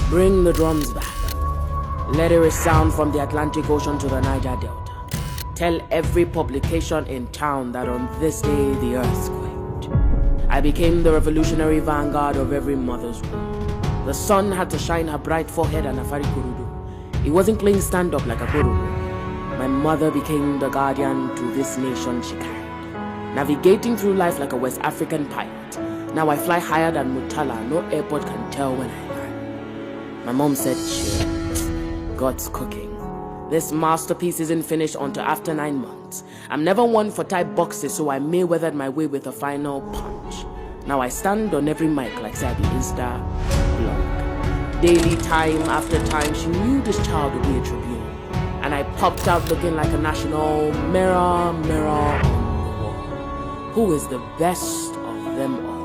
Bring the drums back. Let it resound from the Atlantic Ocean to the Niger Delta. Tell every publication in town that on this day the earth quaked. I became the revolutionary vanguard of every mother's womb. The sun had to shine her bright forehead and Afari Kurudu. It wasn't playing stand-up like a Kurudu. My mother became the guardian to this nation she carried. Navigating through life like a West African pilot. Now I fly higher than Mutala. No airport can tell when I land. My mom said, chill. God's cooking. This masterpiece isn't finished until after 9 months. I'm never one for tight boxes, so I Mayweathered my way with a final punch. Now I stand on every mic like Sabi Insta blog. Daily, time after time, she knew this child would be a Tribune. And I popped out looking like a national mirror on the wall. Who is the best of them all?